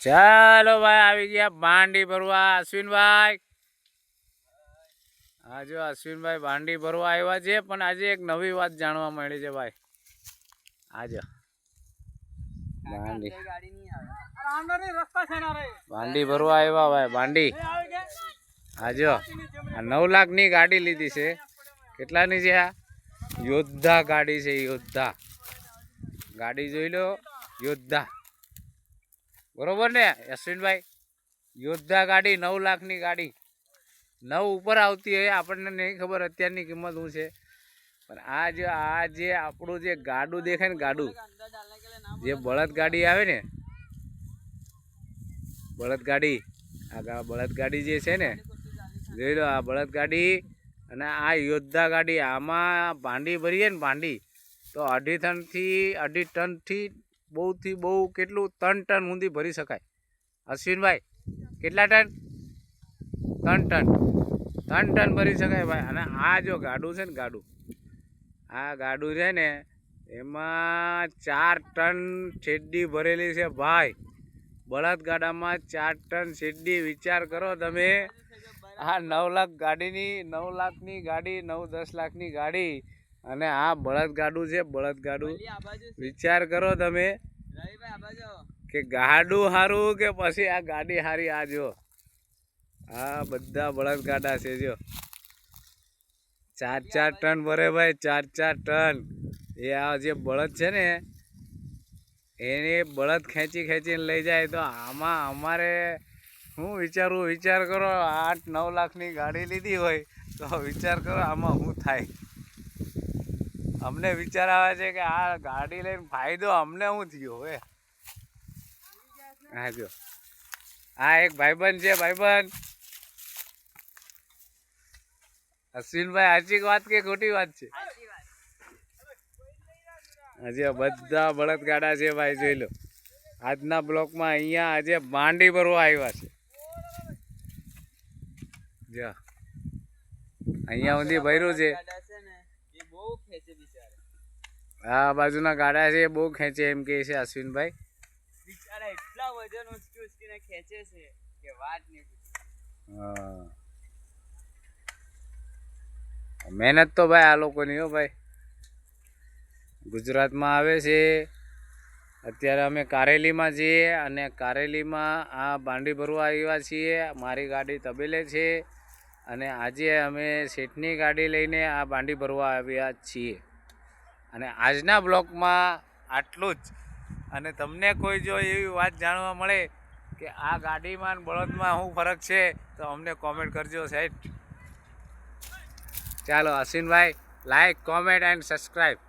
ચાલો ભાઈ આવી ગયા ભાંડી ભરવા અશ્વિનભાઈ. હા જો અશ્વિનભાઈ ભાંડી ભરવા આવ્યા છે, પણ આજે એક નવી વાત જાણવા મળી છે ભાઈ. આજો ભાંડી ભરવા આવ્યા ભાઈ. ભાંડી આજો આ 9 લાખની ગાડી લીધી છે. કેટલાની છે આ? યોદ્ધા ગાડી છે. યોદ્ધા ગાડી જોઈ લો. યોદ્ધા બરોબર ને અશ્વિનભાઈ? યોદ્ધા ગાડી 9 લાખની ગાડી. 9 ઉપર આવતી હોય, આપણને નહીં ખબર અત્યારની કિંમત શું છે. પણ આ જે આપણું જે ગાડું દેખાય ને, ગાડું જે બળદ ગાડી આવે ને, બળદ ગાડી, આ બળદ ગાડી જે છે ને, જોઈ લો આ બળદ ગાડી અને આ યોદ્ધા ગાડી. આમાં ભાંડી ભરીએ ને, ભાંડી તો 2.5 ટનથી બહુ કેટલું 3 ટન ઊંધી ભરી શકાય. અશ્વિનભાઈ કેટલા ટન? 3 ટન ભરી શકાય ભાઈ. અને આ જો ગાડું છે ને, ગાડું, આ ગાડું છે ને, એમાં 4 ટન શેરડી ભરેલી છે ભાઈ. બળદ ગાડામાં 4 ટન શેરડી. વિચાર કરો તમે, આ 9 લાખ ગાડીની, 9 લાખની ગાડી, 9-10 લાખની ગાડી, અને આ બળદ ગાડું છે. બળદ ગાડું વિચાર કરો તમે કે ગાડું સારું કે પછી આ ગાડી સારી. આ જો આ બધા બળદ ગાડા છે. જો 4 ટન ભરે ભાઈ. 4 ટન. એ આ જે બળદ છે ને, એને બળદ ખેંચીને લઈ જાય. તો આમાં અમારે હું વિચારું, વિચાર કરો, 8-9 લાખની ગાડી લીધી હોય તો વિચાર કરો આમાં શું થાય. અમને વિચાર આવે છે કે આ ગાડી લઈને ફાયદો અમને શું થયો હવે. હા જો આ એક ભાઈબંધ છે. ભાઈબંધ અશ્વિનભાઈ, સાચી વાત કે ખોટી વાત છે? આજે બધા બળદ ગાડા છે ભાઈ. જોઈ લો આજના બ્લોકમાં અહીંયા આજે ભાંડી ભરવા આવ્યા છે. જો અહીંયા સુધી ભર્યું છે. આ બાજુના ગાડા છે, બહુ ખેંચે એમ કે છે અશ્વિનભાઈ. એટલા વજન ઉચકીને ખેંચે છે કે વાત નહીં. હા, મહેનત તો ભાઈ આ લોકોની હો ભાઈ. ગુજરાતમાં આવે છે. અત્યારે અમે કારેલીમાં છીએ અને કારેલીમાં આ ભાંડી ભરવા આવ્યા છીએ. મારી ગાડી તબેલે છે અને આજે અમે શેઠની ગાડી લઈને આ ભાંડી ભરવા આવ્યા છીએ. અને આજના બ્લોકમાં આટલું જ. અને તમને કોઈ જો એવી વાત જાણવા મળે કે આ ગાડીમાં અને બળદમાં શું ફરક છે તો અમને કોમેન્ટ કરજો સાહેબ. ચાલો અશ્વિનભાઈ, લાઈક, કોમેન્ટ એન્ડ સબસ્ક્રાઈબ.